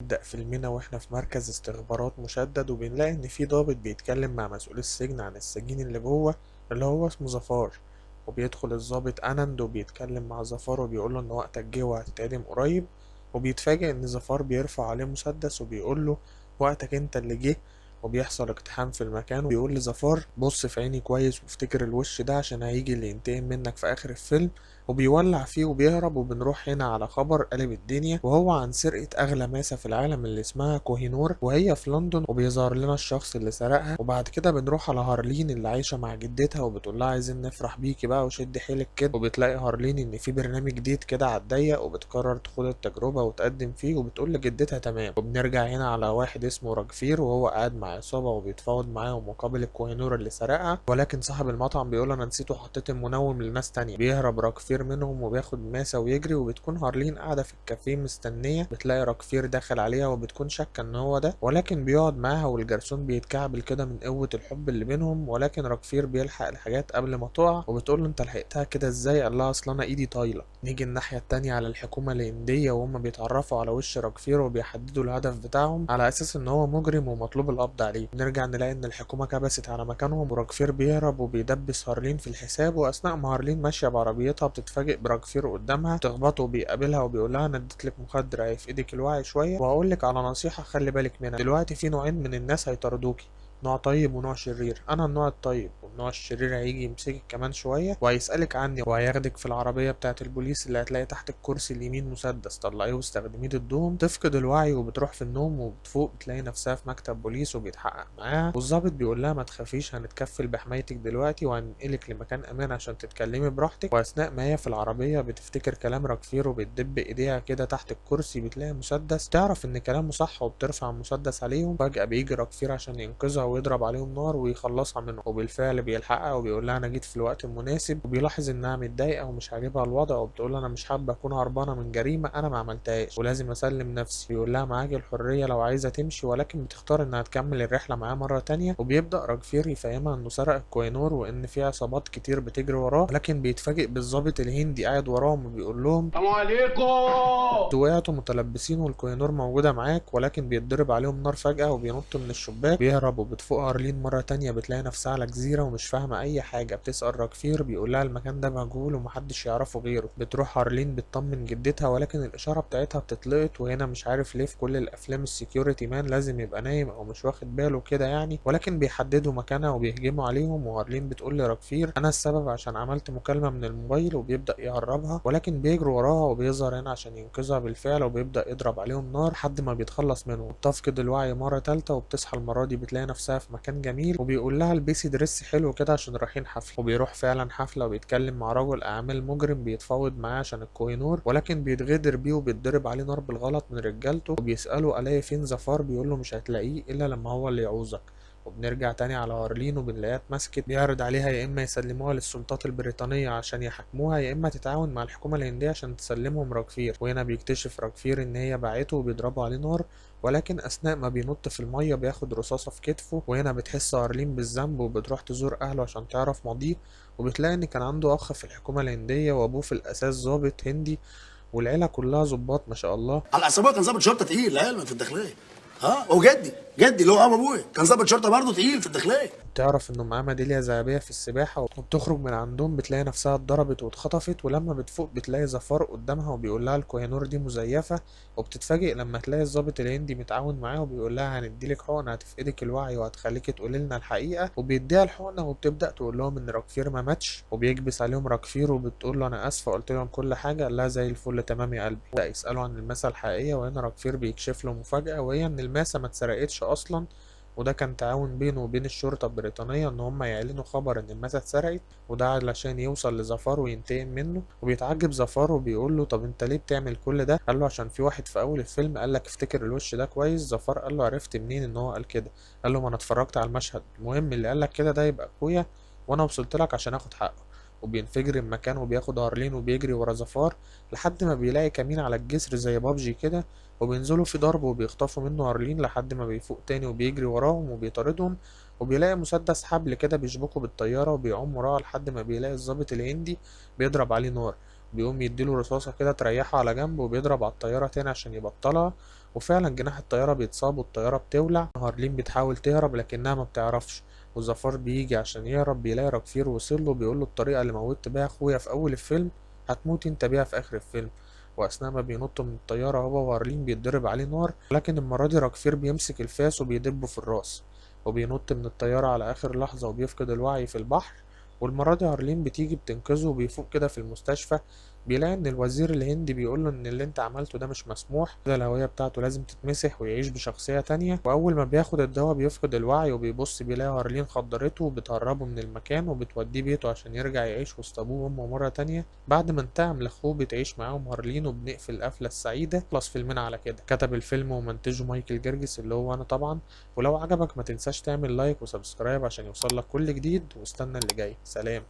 نبدأ فيلمنا وإحنا في مركز استخبارات مشدد، وبنلاقي إن في ضابط بيتكلم مع مسؤول السجن عن السجين اللي جوه اللي هو اسمه ظفار. وبيدخل الضابط أنند وبيتكلم مع ظفار وبيقوله إن وقتك جه وهتتعدم قريب. وبيتفاجئ إن ظفار بيرفع عليه مسدس وبيقوله وقتك أنت اللي جه. وبيحصل اقتحام في المكان وبيقول لظفار بص في عيني كويس وافتكر الوش ده عشان هيجي اللي ينتقم منك في آخر الفيلم. وبيولع فيه وبيهرب، وبنروح هنا على خبر قلب الدنيا وهو عن سرقة أغلى ماسة في العالم اللي اسمها كوهينور وهي في لندن، وبيظهر لنا الشخص اللي سرقها. وبعد كده بنروح على هارلين اللي عايشة مع جدتها وبتقول لها عايزين نفرح بيكي بقى وشد حيلك كده. وبتلاقي هارلين إن في برنامج جديد كده على الضيق وبتقرر تاخد التجربة وتقدم فيه وبتقول لجدتها تمام. وبنرجع هنا على واحد اسمه راجفير وهو قاعد مع عصابة وبيتفاوض معاهم مقابل الكوهينور اللي سرقها، ولكن صاحب المطعم بيقول أنا نسيت وحطيت المنوم لناس تانية. بيهرب راجفير منهم وبياخد ماسة ويجري، وبتكون هارلين قاعدة في الكافيه مستنية. بتلاقي راجفير داخل عليها وبتكون شاكة ان هو ده، ولكن بيقعد معاها والجرسون بيتكعبل كده من قوة الحب اللي بينهم. ولكن راجفير بيلحق الحاجات قبل ما تقع وبتقول له انت لحقتها كده ازاي؟ قال لها اصل انا ايدي طايلة. نيجي الناحية التانية على الحكومة الهندية وهم بيتعرفوا على وش راجفير وبيحددوا الهدف بتاعهم على اساس ان هو مجرم ومطلوب القبض عليه. نرجع نلاقي ان الحكومة كبست على مكانهم وراجفير بيهرب وبيدبس هارلين في الحساب. واثناء ما هارلين ماشية بعربيتها بتتفاجئ براجفير قدامها تخبطه وبيقابلها وبيقول لها انا اديتلك مخدر هيفقدك ايدك الوعي شويه، وهقول لك على نصيحه خلي بالك منها. دلوقتي في نوعين من الناس هيطاردوكي، نوع طيب ونوع شرير. انا النوع الطيب، والنوع الشرير هيجي يمسكك كمان شويه وهيسالك عني وهياخدك في العربيه بتاعه البوليس اللي هتلاقي تحت الكرسي اليمين مسدس، طلعيه واستخدميه ضدهم. تفقد الوعي وبتروح في النوم وبتفوق بتلاقي نفسها في مكتب بوليس وبيتحقق معاها، والظابط بيقول لها ما تخافيش هنتكفل بحمايتك دلوقتي وهننقلك لمكان امان عشان تتكلمي براحتك. واثناء ما هي في العربيه بتفتكر كلام راكفير وبتدب ايديها كده تحت الكرسي بتلاقي مسدس، تعرف ان كلامه صح وبترفع المسدس عليهم. فجأة بيجي راكفير عشان ينقذها ويضرب عليهم نار ويخلصها منه، وبالفعل بيلحقها وبيقول لها انا جيت في الوقت المناسب. وبيلاحظ انها متضايقه ومش عاجبها الوضع وبتقول له انا مش حابه اكون هربانه من جريمه انا ما عملتهاش ولازم اسلم نفسي. بيقول لها معاكي الحريه لو عايزه تمشي، ولكن بتختار انها تكمل الرحله معاه مره تانية. وبيبدا راكفير يفهمها انه سرق الكوينور وان في عصابات كتير بتجري وراه، ولكن بيتفاجئ بالظابط الهندي قاعد وراهم وبيقول لهم السلام عليكم. انتوا وقعتوا متلبسين والكوينور موجودة معاك، ولكن بيتضرب عليهم نار فجأة وبينط من الشباك بيهرب. وبتفوق هارلين مرة تانية بتلاقي نفسها على جزيرة ومش فاهمة أي حاجة. بتسأل راكفير بيقول لها المكان ده مجهول ومحدش يعرفه غيره. بتروح هارلين بتطمن جدتها ولكن الإشارة بتاعتها بتتلقط، وهنا مش عارف ليه في كل الأفلام السكيورتي مان لازم يبقى نايم أو مش واخد باله كده يعني، ولكن بيحددوا مكانها وبيهجموا عليهم. وهارلين بتقول لراكفير أنا السبب عشان عملت مكالمة من الموبايل، وبيبدأ يهربها ولكن بيجروا وراها وبيظهر هنا عشان ينقذها بالفعل وبيبدأ يضرب عليهم نار لحد ما بيتخلص منهم. بتفقد الوعي مرة تالتة وبتصحى المرة دي بتلاقي نفسها في مكان جميل وبيقول لها البسي دريس حلو كده عشان رايحين حفلة. وبيروح فعلا حفلة وبيتكلم مع رجل أعمال مجرم بيتفاوض معاه عشان الكوهينور، ولكن بيتغدر بيه وبيتضرب عليه نار بالغلط من رجالته. وبيسأله ألاقي فين ظفار، بيقول له مش هتلاقيه إلا لما هو اللي يعوزك. وبنرجع تاني على هارلين وبنلاقيها اتمسكت، بيعرض عليها يا اما يسلموها للسلطات البريطانية عشان يحاكموها يا اما تتعاون مع الحكومة الهندية عشان تسلمهم راكفير. وهنا بيكتشف راكفير ان هي باعته وبيضربوا عليه نار، ولكن اثناء ما بينط في المية بياخد رصاصة في كتفه. وهنا بتحس هارلين بالذنب وبتروح تزور اهله عشان تعرف ماضيه، وبتلاقي ان كان عنده اخ في الحكومة الهندية وابوه في الاساس ضابط هندي، والعيلة كلها ضباط ما شاء الله. على العصابات كان ضابط شرطه تقيل العلم في الداخليه. ها وجدي اللي هو ابو ابويا كان ضابط شرطه برضه تقيل في الداخليه. تعرف انه معاه ميدالية ذهبية في السباحة، وبتخرج من عندهم بتلاقي نفسها اتضربت واتخطفت. ولما بتفوق بتلاقي ظفار قدامها وبيقول لها الكوهينور دي مزيفة. وبتتفاجئ لما تلاقي الضابط الهندي متعاون معاه وبيقول لها هنديلك حقنة هتفقدك الوعي وهتخليكي تقولي لنا الحقيقة. وبيديها الحقنة وبتبدأ تقول لهم ان راكفير ما ماتش، وبيكبس عليهم راكفير وبتقول له انا اسفة قلت لهم كل حاجة. قال لها زي الفل تمام يا قلبي. بدأ يسألوا عن الماسة الحقيقية، وهنا راكفير بيكشف له مفاجأة وهي ان الماسة ما اتسرقتش اصلا، وده كان تعاون بينه وبين الشرطة البريطانية إن هم يعلنوا خبر إن الماسة اتسرقت، وده علشان يوصل لظفار وينتقم منه. وبيتعجب ظفار وبيقول له طب أنت ليه بتعمل كل ده؟ قال له عشان في واحد في أول الفيلم قال لك افتكر الوش ده كويس. ظفار قال له عرفت منين إن هو قال كده؟ قال له ما أنا اتفرجت على المشهد. المهم اللي قال لك كده ده يبقى أخويا وأنا وصلت لك عشان آخد حقه. وبينفجر المكان وبياخد هارلين وبيجري ورا ظفار لحد ما بيلاقي كمين على الجسر زي بابجي كده، وبينزلوا في ضرب وبيخطفوا منه هارلين لحد ما بيفوق تاني وبيجري وراهم وبيطاردهم. وبيلاقي مسدس حبل كده بيشبكه بالطيارة وبيعوم وراها لحد ما بيلاقي الضابط الهندي بيضرب عليه نار. بيقوم يديله رصاصة كده تريحه على جنب، وبيضرب على الطيارة تاني عشان يبطلها، وفعلا جناح الطيارة بيتصاب والطيارة بتولع. هارلين بتحاول تهرب لكنها ما بتعرفش، وزفار بيجي عشان يهرب بيلاقي راكفير وصله، بيقوله الطريقة اللي موتت بيها اخويا في اول الفيلم هتموت انت بيها في اخر الفيلم. واثناء ما بينط من الطيارة هو وهارلين بيتضرب عليه نار، لكن المرة دي راكفير بيمسك الفاس وبيدبه في الراس، وبينط من الطيارة على آخر لحظة وبيفقد الوعي في البحر. والمرة دي هارلين بتيجي بتنقذه وبيفوق كده في المستشفى، بيلاقي ان الوزير الهندي بيقوله ان اللي انت عملته ده مش مسموح، كده الهوية بتاعته لازم تتمسح ويعيش بشخصية تانية. واول ما بياخد الدواء بيفقد الوعي، وبيبص بيلاقي هارلين خدرته وبتهربه من المكان وبتوديه بيته عشان يرجع يعيش وسط ابوه وامه مرة تانية. بعد ما انتقم لاخوه بتعيش معاهم هارلين، وبنقفل القفلة السعيدة. خلص فيلمنا على كده. كتب الفيلم ومنتجه مايكل جرجس اللي هو انا طبعا. ولو عجبك ما تنساش تعمل لايك وسبسكرايب عشان يوصلك كل جديد، واستنى اللي جاي. سلام.